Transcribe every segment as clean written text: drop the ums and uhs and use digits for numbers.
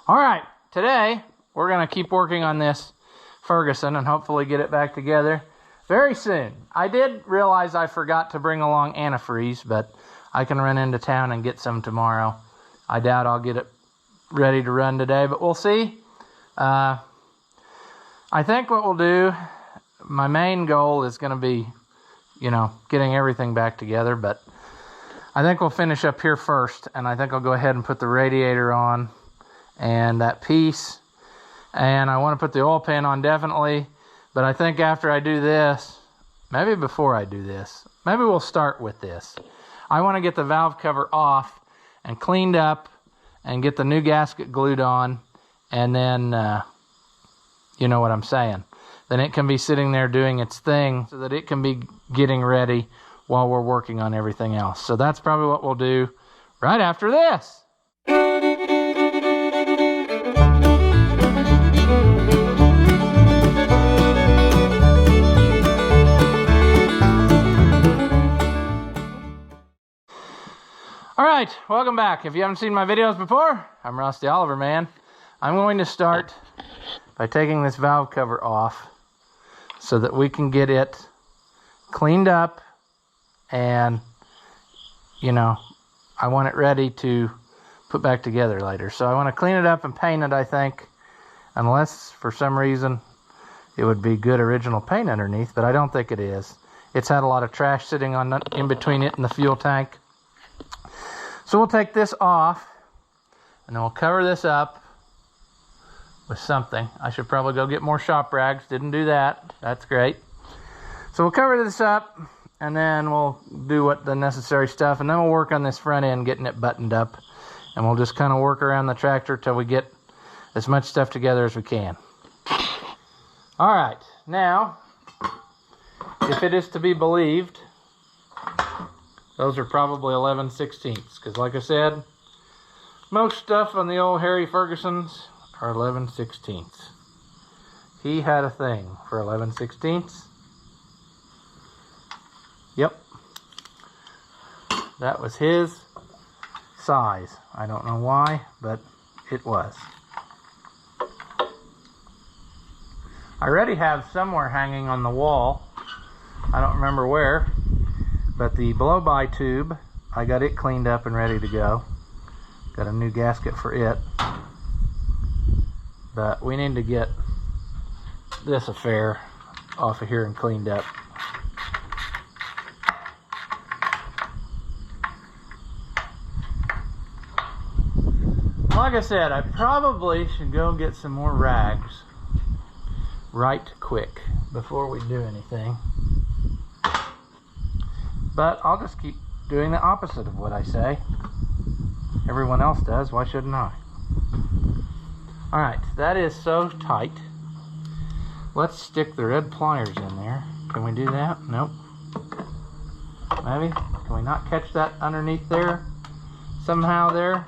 All right, today we're gonna keep working on this Ferguson and hopefully get it back together very soon. I did realize I forgot to bring along antifreeze, but I can run into town and get some tomorrow. I doubt I'll get it ready to run today, but we'll see. I think what we'll do, my main goal is gonna be, getting everything back together, but I think we'll finish up here first, and I think I'll go ahead and put the radiator on and that piece, and I want to put the oil pan on definitely, but I think after I do this, maybe before I do this, maybe we'll start with this. I want to get the valve cover off and cleaned up and get the new gasket glued on, and then you know what I'm saying. Then it can be sitting there doing its thing so that it can be getting ready while we're working on everything else. So that's probably what we'll do right after this. All right, welcome back. If you haven't seen my videos before, I'm Rusty Oliver, man. I'm going to start by taking this valve cover off so that we can get it cleaned up, and I want it ready to put back together later. So I want to clean it up and paint it, I think, unless for some reason it would be good original paint underneath, but I don't think it is. It's had a lot of trash sitting on in between it and the fuel tank. So we'll take this off, and then we'll cover this up with something. I should probably go get more shop rags. Didn't do that. That's great. So we'll cover this up, and then we'll do the necessary stuff, and then we'll work on this front end, getting it buttoned up, and we'll just kind of work around the tractor till we get as much stuff together as we can. All right, now, if it is to be believed, those are probably 11/16, because like I said, most stuff on the old Harry Fergusons are 11/16. He had a thing for 11/16. Yep. That was his size. I don't know why, but it was. I already have somewhere hanging on the wall, I don't remember where, but the blow-by tube, I got it cleaned up and ready to go. Got a new gasket for it. But we need to get this affair off of here and cleaned up. Like I said, I probably should go get some more rags right quick before we do anything. But I'll just keep doing the opposite of what I say. Everyone else does, why shouldn't I? Alright, that is so tight. Let's stick the red pliers in there. Can we do that? Nope. Maybe? Can we not catch that underneath there? Somehow there?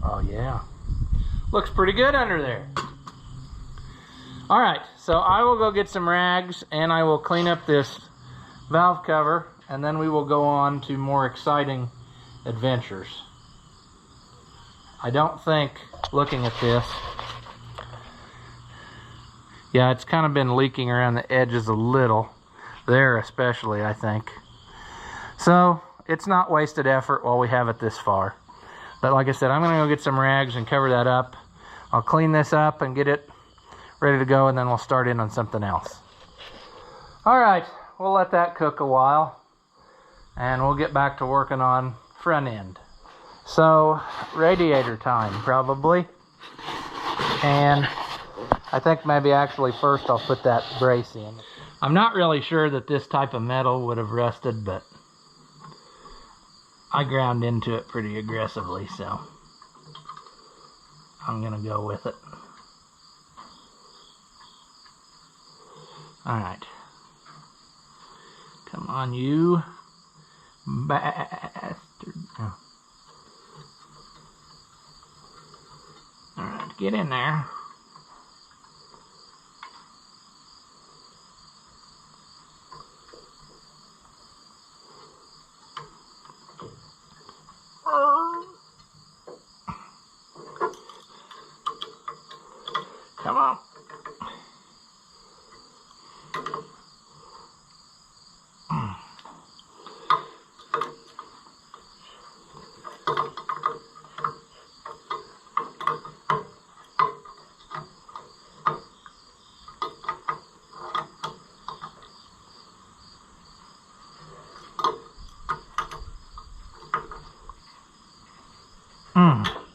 Oh yeah. Looks pretty good under there. Alright, so I will go get some rags and I will clean up this valve cover, and then we will go on to more exciting adventures. I don't think, looking at this, yeah, it's kind of been leaking around the edges a little, there especially, I think. So it's not wasted effort while we have it this far. But like I said, I'm gonna go get some rags and cover that up. I'll clean this up and get it ready to go, and then we'll start in on something else. All right, we'll let that cook a while, and we'll get back to working on front end. So, radiator time, probably. And I think maybe actually first I'll put that brace in. I'm not really sure that this type of metal would have rusted, but I ground into it pretty aggressively, so I'm gonna go with it. Alright. Come on, you bastard. Oh. Alright, get in there. Come on.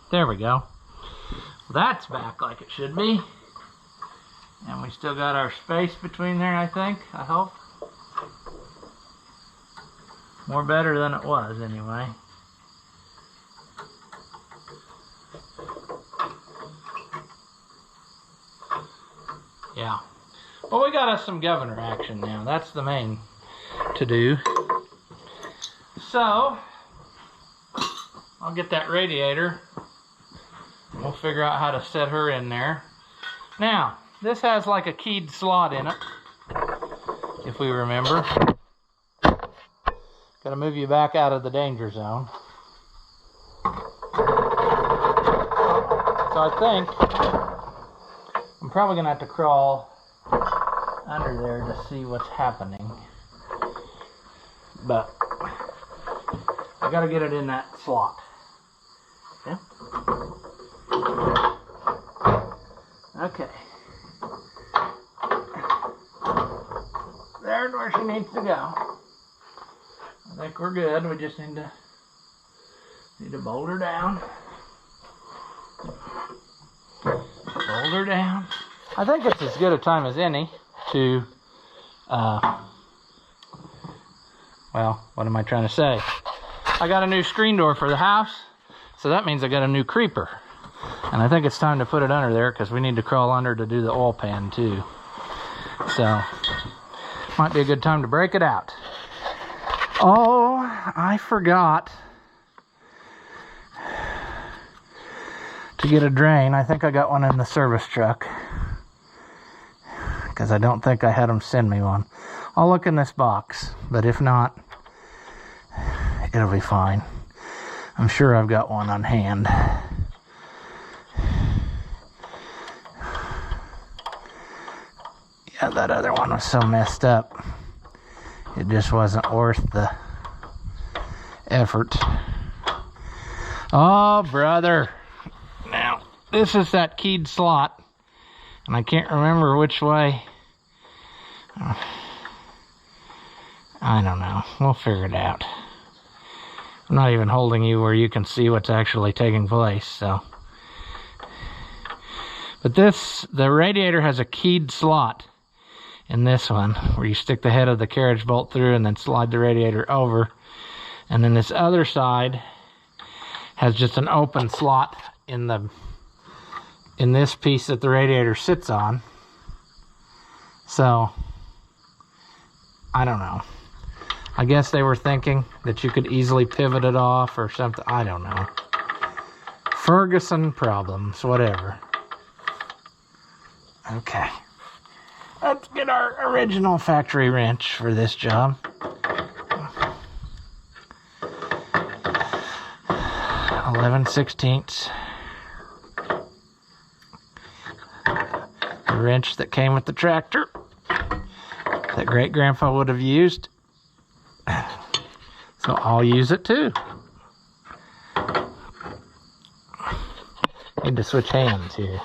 There we go. That's back like it should be. And we still got our space between there, I think. I hope. More better than it was, anyway. Yeah. Well, we got us some governor action now. That's the main to-do. So, I'll get that radiator. We'll figure out how to set her in there. Now, this has like a keyed slot in it, if we remember. Gotta move you back out of the danger zone. So I think I'm probably gonna have to crawl under there to see what's happening. But I gotta get it in that slot. Okay. Okay. There's where she needs to go. I think we're good. We just need to bolt her down. Bolt her down. I think it's as good a time as any to, well, what am I trying to say? I got a new screen door for the house, so that means I got a new creeper. And I think it's time to put it under there because we need to crawl under to do the oil pan too. So, might be a good time to break it out. Oh, I forgot to get a drain. I think I got one in the service truck because I don't think I had them send me one. I'll look in this box, but if not, it'll be fine. I'm sure I've got one on hand. Yeah, that other one was so messed up. It just wasn't worth the effort. Oh, brother. Now, this is that keyed slot, and I can't remember which way. I don't know. We'll figure it out. I'm not even holding you where you can see what's actually taking place, so. But the radiator has a keyed slot in this one, where you stick the head of the carriage bolt through and then slide the radiator over. And then this other side has just an open slot in this piece that the radiator sits on. So, I don't know. I guess they were thinking that you could easily pivot it off or something. I don't know. Ferguson problems, whatever. Okay. Let's get our original factory wrench for this job. 11/16. The wrench that came with the tractor that great grandpa would have used. So I'll use it too. Need to switch hands here.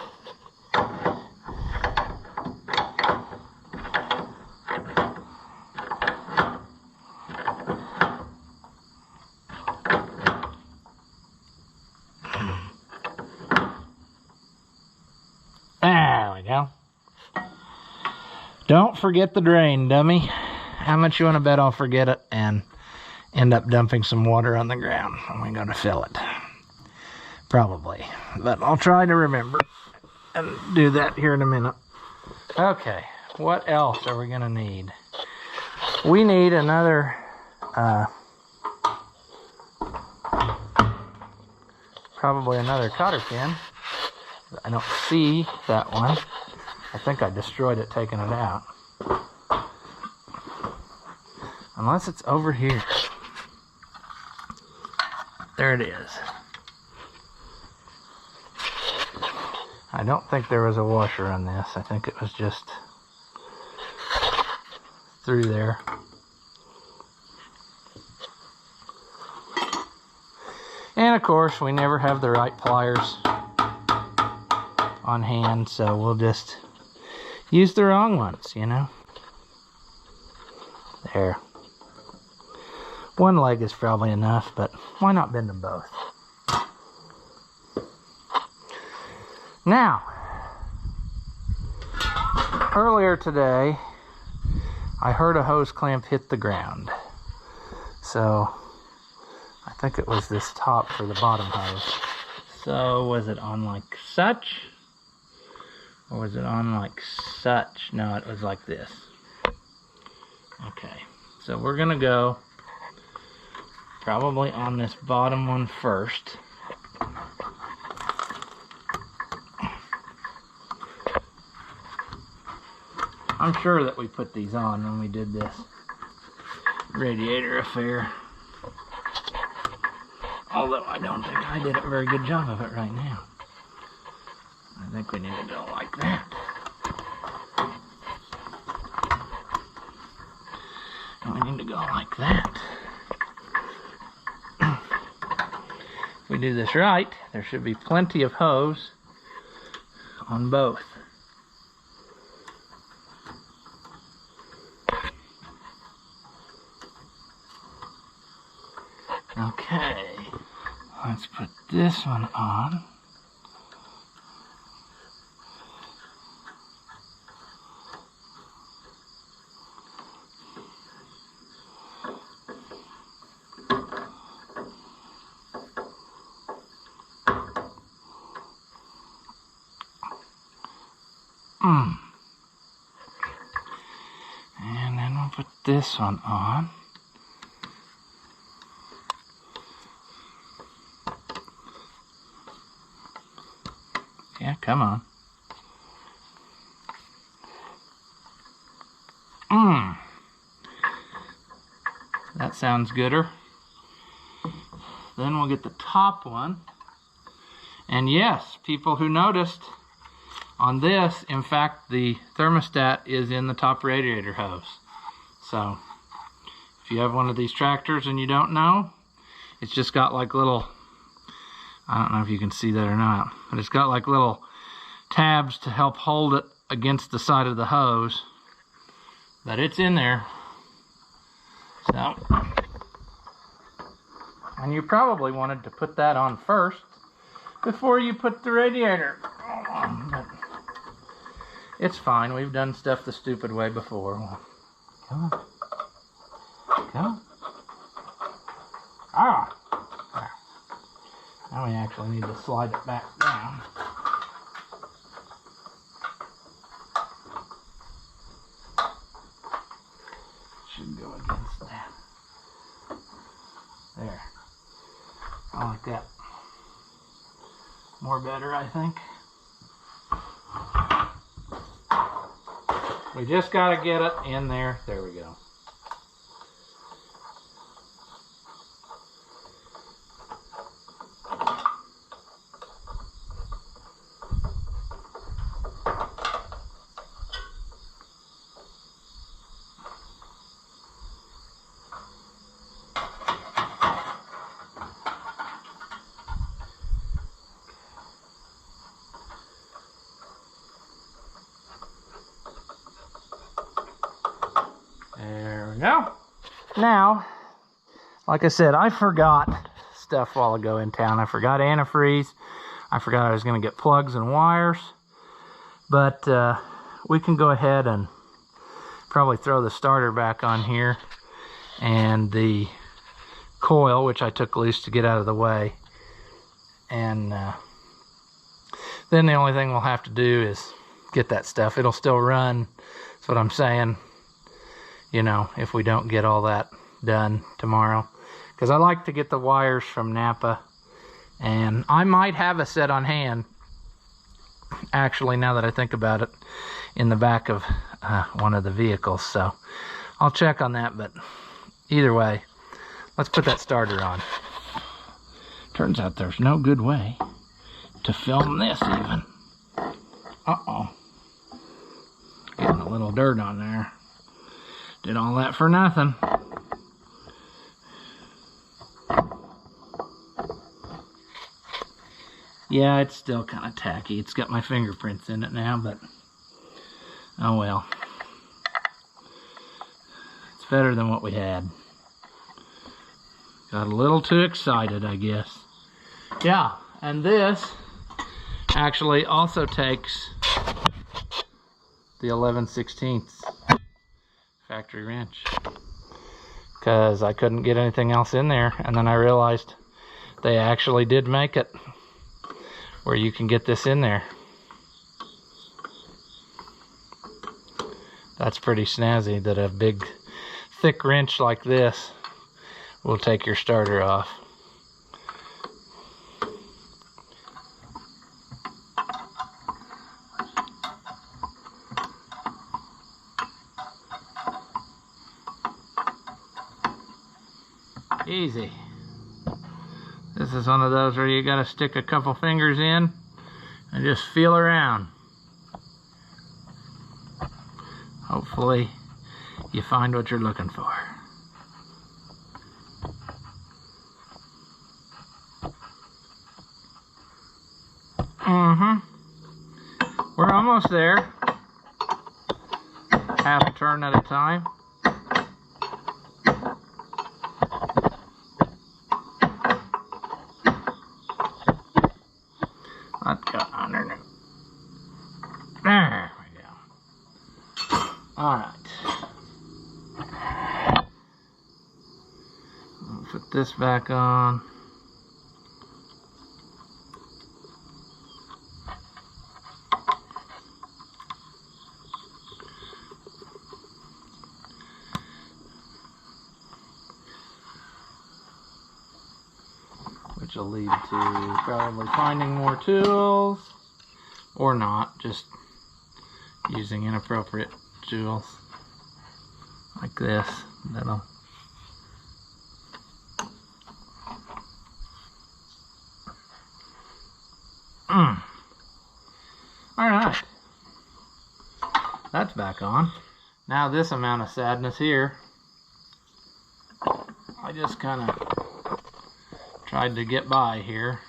There we go. Don't forget the drain, dummy. How much you want to bet I'll forget it and end up dumping some water on the ground when we go to fill it? Probably. But I'll try to remember and do that here in a minute. Okay, what else are we going to need? We need another probably another cotter pin. I don't see that one. I think I destroyed it taking it out. Unless it's over here. There it is. I don't think there was a washer on this. I think it was just through there. And of course, we never have the right pliers on hand, so we'll just use the wrong ones, you know. There. One leg is probably enough, but why not bend them both? Now, earlier today, I heard a hose clamp hit the ground. So, I think it was this top for the bottom hose. So, was it on like such? Or was it on like such? No, it was like this. Okay, so we're gonna go probably on this bottom one first. I'm sure that we put these on when we did this radiator affair. Although I don't think I did a very good job of it right now. I think we need to go like that. And we need to go like that. If we do this right, there should be plenty of hose on both. Okay, let's put this one on. And then we'll put this one on. Yeah, come on. That sounds gooder. Then we'll get the top one. And yes, people who noticed, on this, in fact, the thermostat is in the top radiator hose. So, if you have one of these tractors and you don't know, it's just got like little, I don't know if you can see that or not, but it's got like little tabs to help hold it against the side of the hose. But it's in there. So, and you probably wanted to put that on first before you put the radiator on. But it's fine. We've done stuff the stupid way before. Come on. Come on. Ah! Now we actually need to slide it back down. Should go against that. There. I like that. More better, I think. We just got to get it in there. There we go. There we go. Now, like I said, I forgot stuff while ago in town. I forgot antifreeze. I forgot I was going to get plugs and wires. But we can go ahead and probably throw the starter back on here. And the coil, which I took loose to get out of the way. And then the only thing we'll have to do is get that stuff. It'll still run. That's what I'm saying. You know, if we don't get all that done tomorrow. Because I like to get the wires from Napa. And I might have a set on hand. Actually, now that I think about it, in the back of one of the vehicles. So, I'll check on that. But either way, let's put that starter on. Turns out there's no good way to film this even. Uh-oh. Getting a little dirt on there. Did all that for nothing. Yeah, it's still kind of tacky. It's got my fingerprints in it now, but oh well. It's better than what we had. Got a little too excited, I guess. Yeah, and this actually also takes the 11/16 factory wrench, because I couldn't get anything else in there, and then I realized they actually did make it where you can get this in there. That's pretty snazzy that a big thick wrench like this will take your starter off. Easy. This is one of those where you gotta stick a couple fingers in and just feel around. Hopefully you find what you're looking for. We're almost there. Half a turn at a time. Let's go underneath. There we go. Alright. Put this back on. Which will lead to probably finding more tools, or not, just using inappropriate tools like this. That'll Alright, that's back on. Now this amount of sadness here, I just kind of tried to get by here.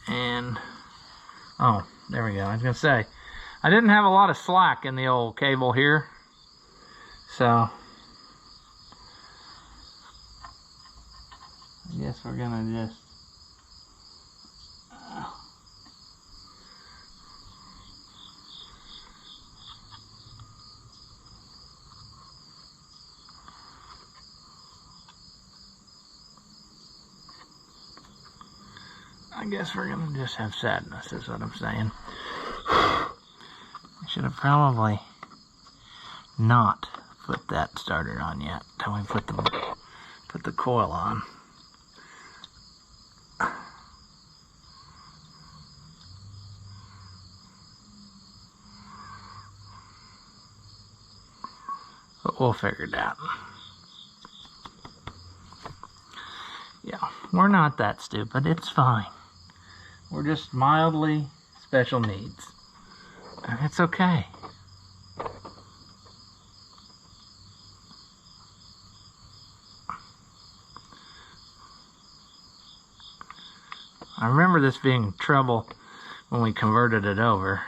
And, oh, there we go. I was going to say, I didn't have a lot of slack in the old cable here. So, I guess we're going to just have sadness, is what I'm saying. I should have probably not put that starter on yet until we put the coil on. But we'll figure it out. Yeah, we're not that stupid. It's fine. We're just mildly special needs. And it's okay. I remember this being trouble when we converted it over.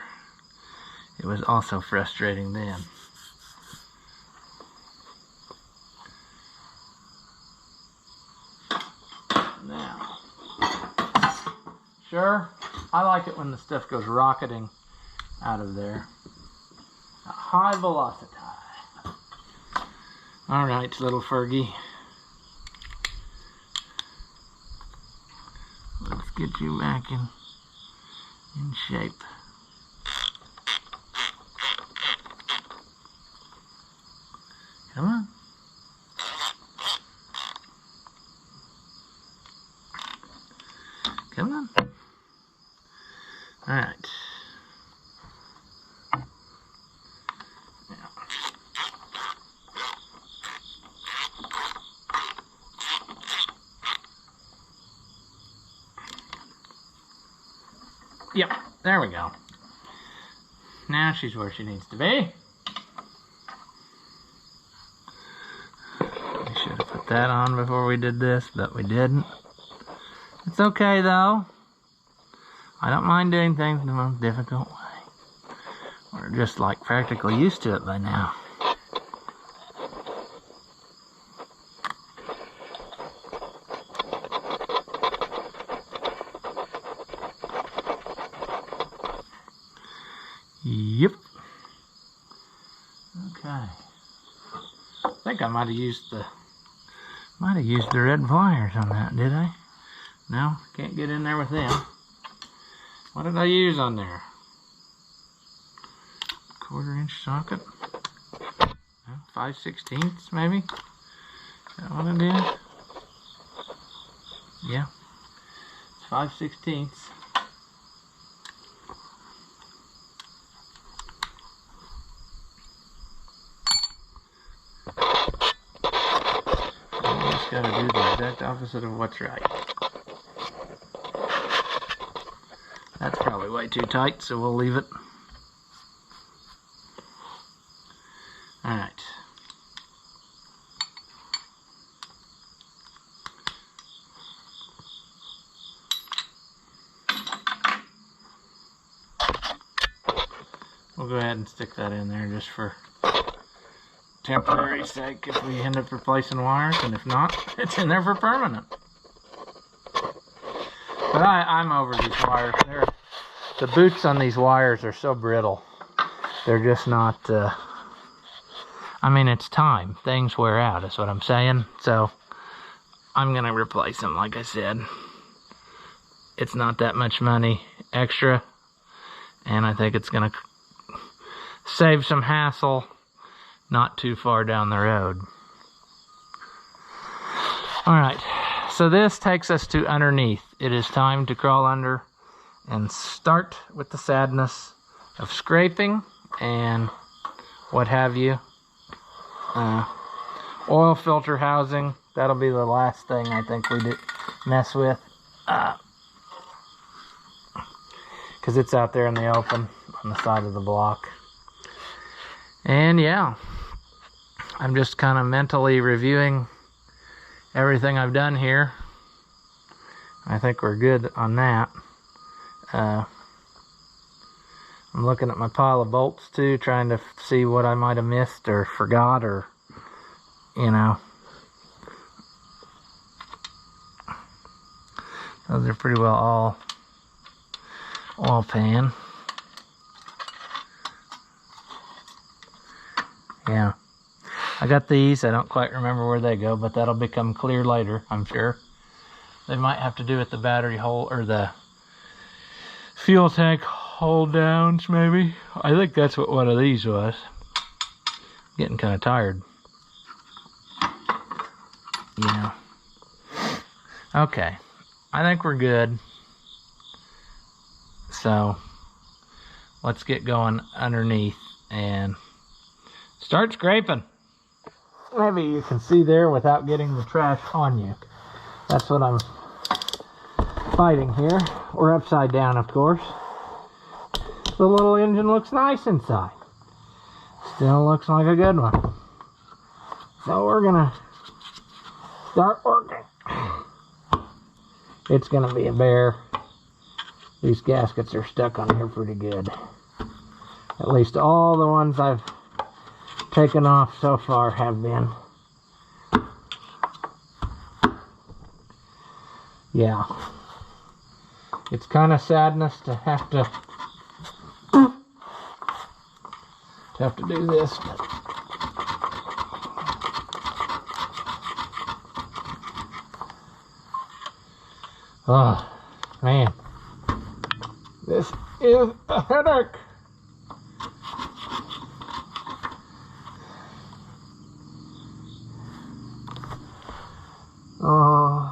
It was also frustrating then. Now, sure, I like it when the stuff goes rocketing out of there. A high velocity. Alright, little Fergie. Let's get you back in shape. Come on. Come on. All right. Yep, there we go. Now she's where she needs to be. We should have put that on before we did this, but we didn't. It's okay though. I don't mind doing things in the most difficult way. We're just like practically used to it by now. Yep. Okay. I think I might have used the red pliers on that, did I? No, can't get in there with them. What did I use on there? 1/4-inch socket? No, 5/16 maybe? Is that what it is? Yeah. It's 5/16. Gotta do the exact opposite of what's right. That's probably way too tight, so we'll leave it. Alright. We'll go ahead and stick that in there just for temporary sake if we end up replacing wires, and if not, it's in there for permanent. But I'm over these wires. The boots on these wires are so brittle. They're just not, I mean, it's time. Things wear out, is what I'm saying. So, I'm going to replace them, like I said. It's not that much money extra, and I think it's going to save some hassle not too far down the road. Alright, so this takes us to underneath. It is time to crawl under and start with the sadness of scraping and what have you. Oil filter housing, that'll be the last thing I think we mess with. Because it's out there in the open on the side of the block. And yeah, I'm just kind of mentally reviewing everything I've done here. I think we're good on that. I'm looking at my pile of bolts too, trying to see what I might have missed or forgot, or, you know. Those are pretty well all oil pan. Yeah. I got these. I don't quite remember where they go, but that'll become clear later, I'm sure. They might have to do with the battery hole, or the fuel tank hold downs, maybe. I think that's what one of these was. Getting kind of tired. Yeah. Okay. I think we're good. So, let's get going underneath and start scraping. Maybe you can see there without getting the trash on you. That's what I'm fighting here. We're upside down, of course. The little engine looks nice inside. Still looks like a good one. So we're gonna start working. It's gonna be a bear. These gaskets are stuck on here pretty good. At least all the ones I've taken off so far have been. Yeah. It's kind of sadness to have to do this, but oh man, this is a headache. Oh.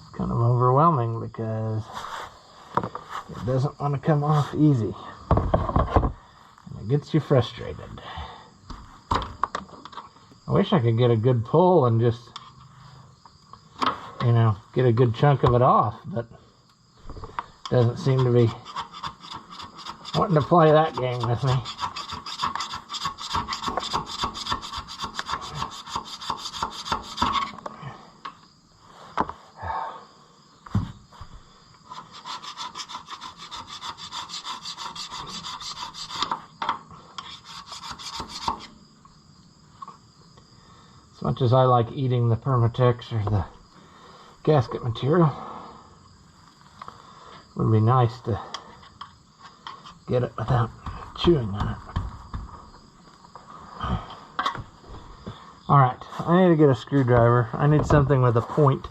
It's kind of overwhelming because it doesn't want to come off easy. And it gets you frustrated. I wish I could get a good pull and just, you know, get a good chunk of it off, but doesn't seem to be wanting to play that game with me. As much as I like eating the Permatex or the gasket material, it would be nice to get it without chewing on it. Alright, I need to get a screwdriver. I need something with a point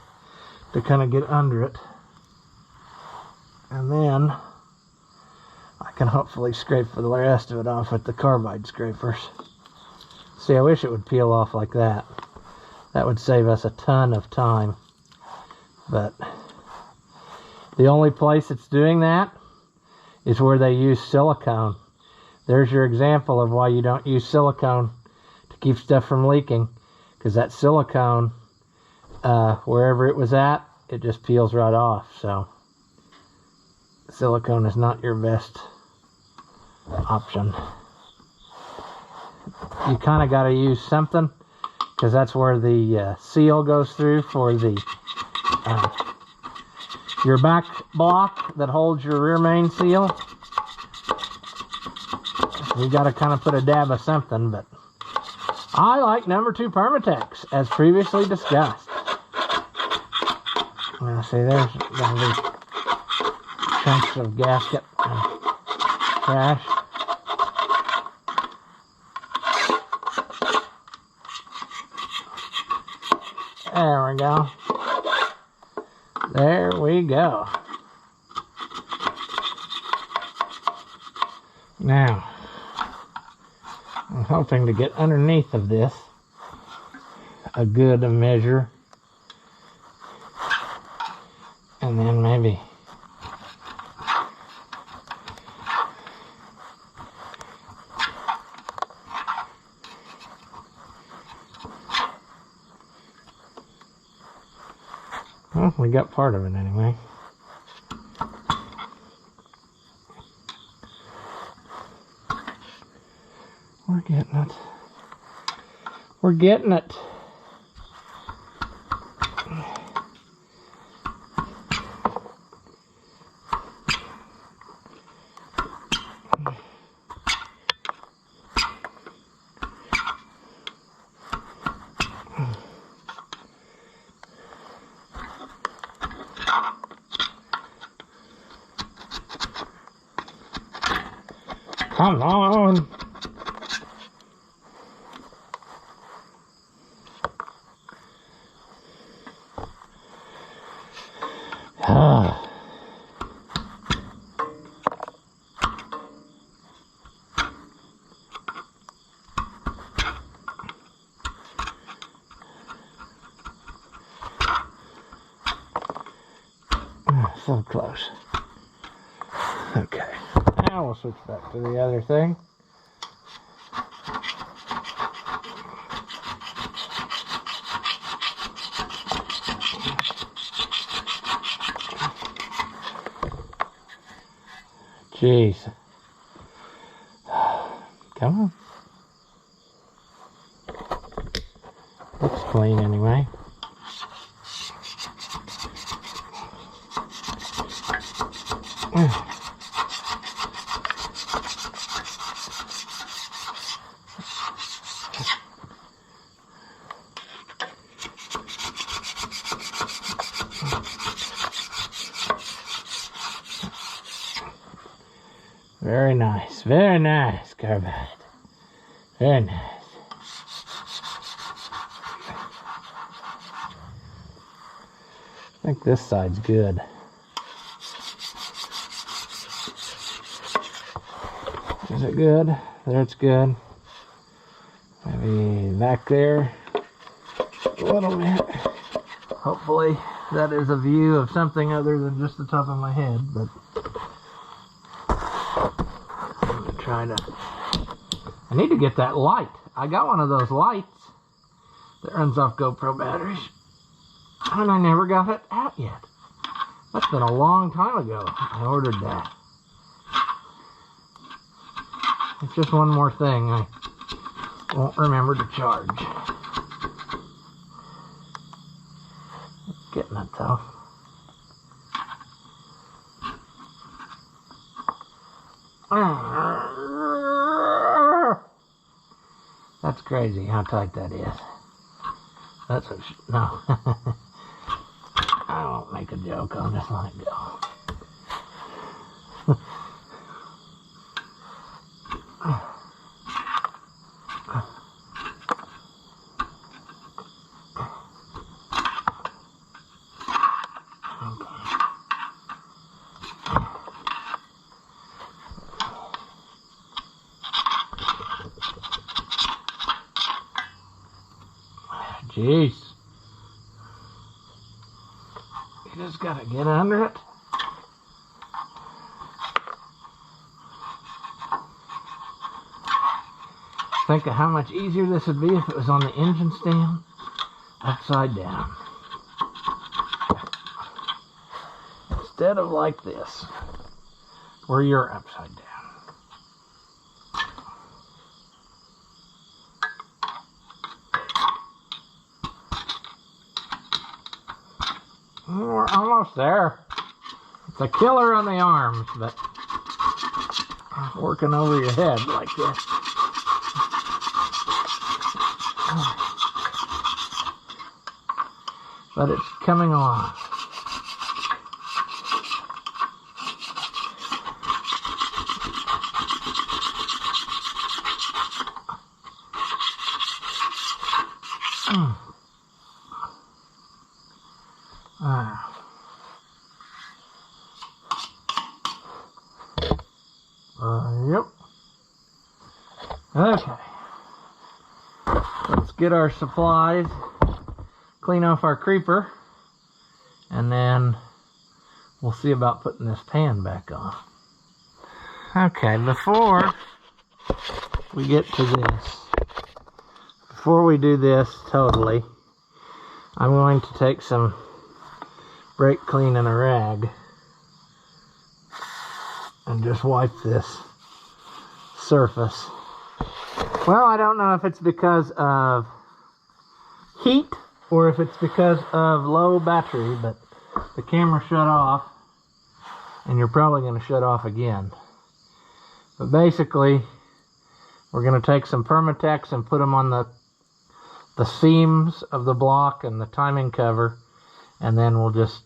to kind of get under it. And then I can hopefully scrape the rest of it off with the carbide scrapers. See, I wish it would peel off like that. That would save us a ton of time. But the only place it's doing that is where they use silicone. There's your example of why you don't use silicone to keep stuff from leaking. Because that silicone, wherever it was at, it just peels right off. So silicone is not your best option. You kind of got to use something, because that's where the seal goes through for the your back block that holds your rear main seal. You got to kind of put a dab of something, but I like number 2 Permatex, as previously discussed. Now see, there's going to be chunks of gasket and trash. There we go. There we go. Now, I'm hoping to get underneath of this a good measure. And then maybe well, we got part of it anyway. We're getting it. We're getting it. Come on. So close. Okay, now we'll switch back to the other thing. Jeez. Come on. Looks clean anyway. Very nice, carbide. Very nice. I think this side's good. Is it good? There, it's good. Maybe back there a little bit. Hopefully that is a view of something other than just the top of my head, but I'm gonna try to. I need to get that light. I got one of those lights that runs off GoPro batteries. And I never got it out yet. That's been a long time ago I ordered that. It's just one more thing I won't remember to charge. It's getting it though. That's crazy how tight that is. That's a no. I won't make a joke. I'll just let it go. Jeez. You just gotta get under it. Think of how much easier this would be if it was on the engine stand upside down. Instead of like this, where you're upside down. We're almost there. It's a killer on the arms, but working over your head like this. But it's coming along. Yep. Okay. Let's get our supplies, clean off our creeper, and then we'll see about putting this pan back on. Okay, before we get to this, before we do this totally, I'm going to take some brake clean and a rag and just wipe this surface. Well, I don't know if it's because of heat or if it's because of low battery, but the camera shut off, and you're probably going to shut off again. But basically, we're going to take some Permatex and put them on the seams of the block and the timing cover, and then we'll just,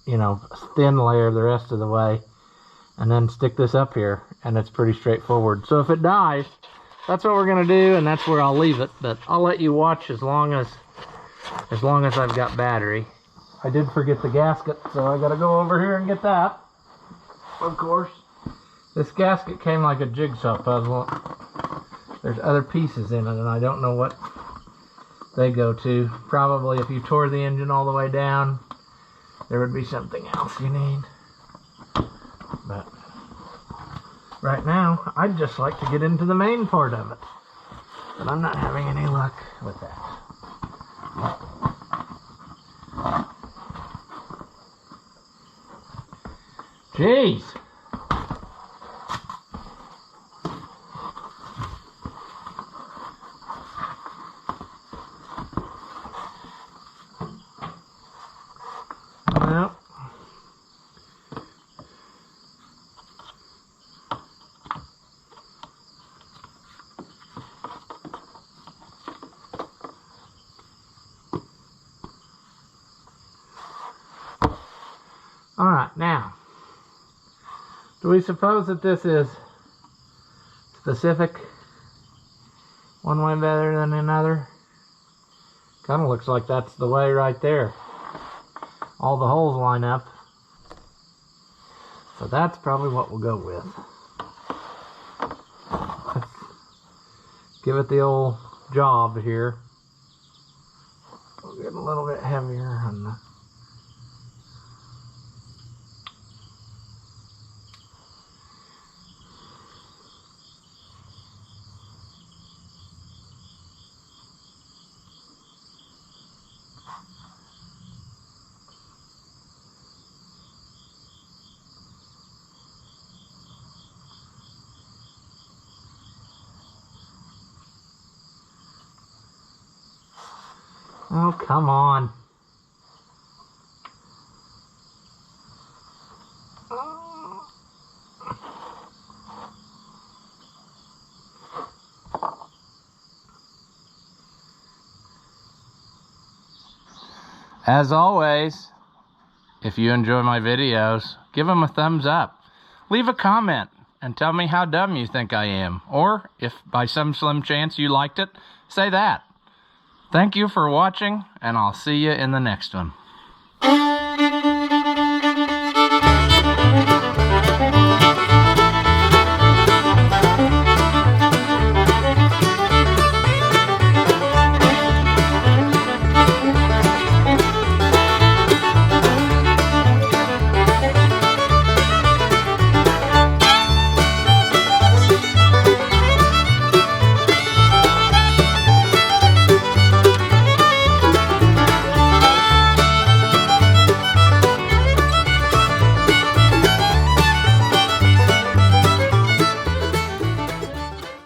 you know, thin layer the rest of the way, and then stick this up here, and it's pretty straightforward. So if it dies, that's what we're gonna do, and that's where I'll leave it. But I'll let you watch as long as I've got battery. I did forget the gasket, so I gotta go over here and get that. Of course, this gasket came like a jigsaw puzzle. There's other pieces in it, and I don't know what they go to. Probably if you tore the engine all the way down, there would be something else you need. But right now, I'd just like to get into the main part of it. But I'm not having any luck with that. Jeez. Well. Alright, now, do we suppose that this is specific one way better than another? Kind of looks like that's the way right there. All the holes line up. So that's probably what we'll go with. Let's give it the old job here. We'll get a little bit heavier on the Oh, come on. As always, if you enjoy my videos, give them a thumbs up. Leave a comment and tell me how dumb you think I am. Or, if by some slim chance you liked it, say that. Thank you for watching, and I'll see you in the next one.